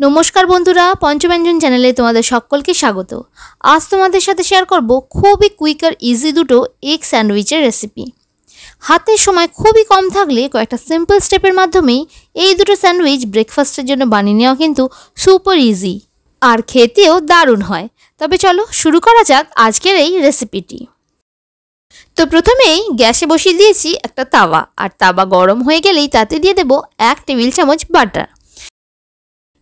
नमस्कार बंधुरा पंचव्यंजन चैनले तुम्हारे सकलके स्वागत। आज तुम्हारे साथे शेयर करब खूबई क्विक और इजी दुटो एग सैंडविचेर रेसिपि। हाथेर समय खूबई कम थाकले कयेकटा सिम्पल स्टेपेर माध्यमेई एई दुटो सैंडविच ब्रेकफास्टेर जोन्नो बानिये नेওয়া किन्तु सुपर इजी और खेतेও दारुण हय। तबे चलो शुरू करा जाक आजकेर एई रेसिपिटी। तो प्रथमेई ग्यासे बसिए दिएछि एकटा तावा और तावा गरम हये गेलेई ताते दिए देब 1 टेबिल चामच बाटार।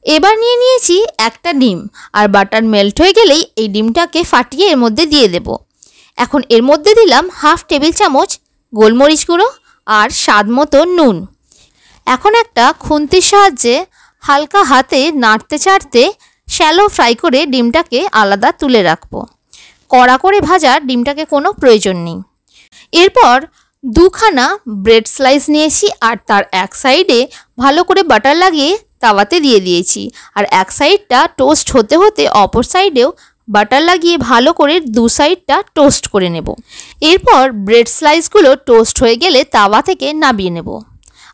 एबार निये निয়েছি একটা ডিম আর বাটার মেল্ট হয়ে গেলেই এই ডিমটাকে ফাটিয়ে এর মধ্যে দিয়ে দেব। এখন এর মধ্যে দিলাম হাফ টেবিল চামচ গোলমরিচ গুঁড়ো আর স্বাদমতো নুন। এখন একটা খুন্তির সাহায্যে হালকা হাতে নাড়তে চাড়তে শ্যালো ফ্রাই করে ডিমটাকে আলাদা তুলে রাখবো। কড়া করে ভাজার ডিমটাকে কোনো প্রয়োজন নেই। এরপর দুখানা ব্রেড স্লাইস নিয়েছি আর তার এক সাইডে ভালো করে বাটার লাগিয়ে তাওয়াতে দিয়ে দিয়েছি আর এক সাইডটা টোস্ট হতে হতে অপর সাইডেও বাটার লাগিয়ে ভালো করে দু সাইডটা টোস্ট করে নেব। এরপর ব্রেড স্লাইসগুলো টোস্ট হয়ে গেলে তাওয়া থেকে নামিয়ে নেব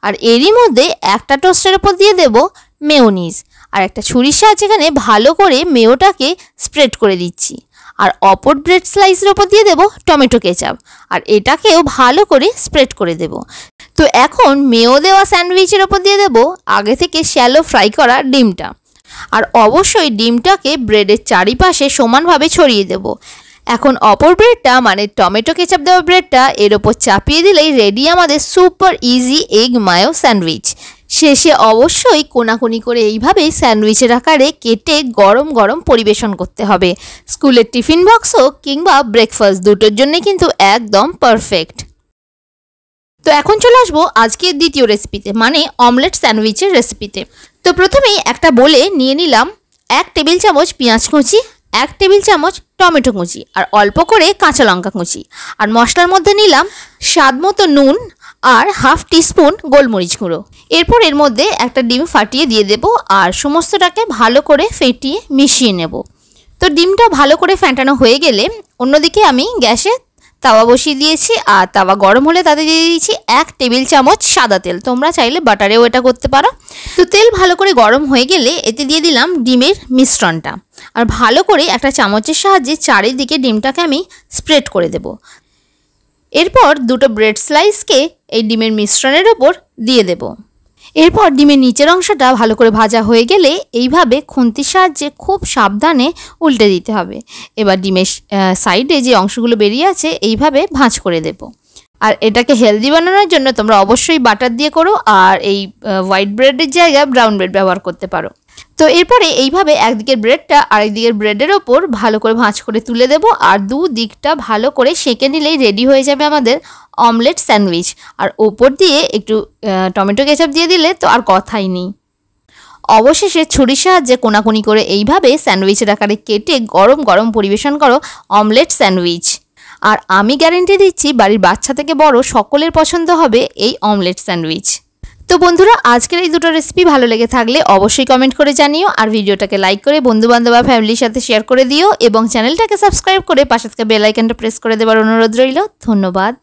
আর এরই মধ্যে একটা টোস্টের উপর দিয়ে দেব মেয়োনিজ আর একটা ছুরির সাহায্যে এখানে ভালো করে মেয়োটাকে স্প্রেড করে দিচ্ছি আর অপর ব্রেড স্লাইসের উপর দিয়ে দেব টমেটো কেচাপ আর এটাকেও ভালো করে স্প্রেড করে দেব। তো এখন মেয়ো দেওয়া স্যান্ডউইচের উপর দিয়ে দেব আগে থেকে শ্যালো ফ্রাই করা ডিমটা আর অবশ্যই ডিমটাকে ব্রেডের চারিপাশে সমানভাবে ছড়িয়ে দেব। এখন অপর ব্রেডটা মানে টমেটো কেচাপ দেওয়া ব্রেডটা এর উপর চাপিয়ে দিলেই রেডি আমাদের super easy egg mayo sandwich. শেষে অবশ্যই কোনাকুনি করে এইভাবে স্যান্ডউইচের আকারে কেটে গরম গরম পরিবেশন করতে হবে। স্কুলের টিফিন বক্স হোক কিংবা ব্রেকফাস্ট দুটোর জন্য কিন্তু একদম পারফেক্ট। তো এখন চলে আসবো আজকের দ্বিতীয় রেসিপিতে মানে অমলেট স্যান্ডউইচের রেসিপিতে। তো প্রথমেই একটা বলে নিয়ে নিলাম 1 টেবিল চামচ পেঁয়াজ কুচি, 1 টেবিল চামচ টমেটো কুচি আর অল্প করে কাঁচা লঙ্কা কুচি আর মশলার মধ্যে নিলাম স্বাদমতো নুন আর হাফ টিস্পুন গোলমরিচ গুঁড়ো। এরপর এর মধ্যে একটা ডিম ফাটিয়ে দিয়ে দেব আর সমস্তটাকে ভালো করে ফেটিয়ে মিশিয়ে নেব। তো ডিমটা ভালো করে ফেটানো হয়ে গেলে অন্যদিকে আমি গ্যাসে তাওয়া বসিয়ে দিয়েছি আর তাওয়া গরম হলে তাতে দিয়ে দিয়েছি 1 টেবিল চামচ সাদা তেল। তোমরা চাইলে বাটারেও এটা করতে পারো। তো তেল ভালো করে গরম হয়ে গেলে এতে দিয়ে দিলাম ডিমের মিশ্রণটা আর ভালো করে একটা চামচের সাহায্যে চারিদিকে ডিমটাকে আমি স্প্রেড করে দেব। এরপর দুটো ব্রেড স্লাইসকে এই ডিমের মিশ্রণের ওপর দিয়ে দেব। এরপর ডিমের নিচের অংশটা ভালো করে ভাজা হয়ে গেলে এইভাবে খুন্তির সাহায্যে খুব সাবধানে উল্টে দিতে হবে। এবার ডিমের সাইডে যে অংশগুলো বেরিয়ে আছে এইভাবে ভাঁজ করে দেব। আর এটাকে হেলদি বানানোর জন্য তোমরা অবশ্যই বাটার দিয়ে করো আর এই হোয়াইট ব্রেডের জায়গায় ব্রাউন ব্রেড ব্যবহার করতে পারো। তো এরপরে এইভাবে একদিকের ব্রেডটা আরেকদিকের ব্রেডের ওপর ভালো করে ভাঁজ করে তুলে দেব আর দু দিকটা ভালো করে সেঁকে নিলেই রেডি হয়ে যাবে আমাদের অমলেট স্যান্ডউইচ। আর ওপর দিয়ে একটু টমেটো কেচাপ দিয়ে দিলে তো আর কথাই নেই। অবশেষে ছুরির সাহায্যে কোনাকুনি করে এইভাবে স্যান্ডউইচের আকারে কেটে গরম গরম পরিবেশন করো অমলেট স্যান্ডউইচ। আর আমি গ্যারেন্টি দিচ্ছি বাড়ির বাচ্চা থেকে বড় সকলের পছন্দ হবে এই অমলেট স্যান্ডউইচ। তো বন্ধুরা আজকের এই দুটো রেসিপি ভালো লেগে থাকলে অবশ্যই কমেন্ট করে জানিও আর ভিডিওটাকে লাইক করে বন্ধুবান্ধব বা ফ্যামিলির সাথে শেয়ার করে দিও এবং চ্যানেলটাকে সাবস্ক্রাইব করে পাশে থাকা বেল আইকনটা প্রেস করে দেওয়ার অনুরোধ রইল। ধন্যবাদ।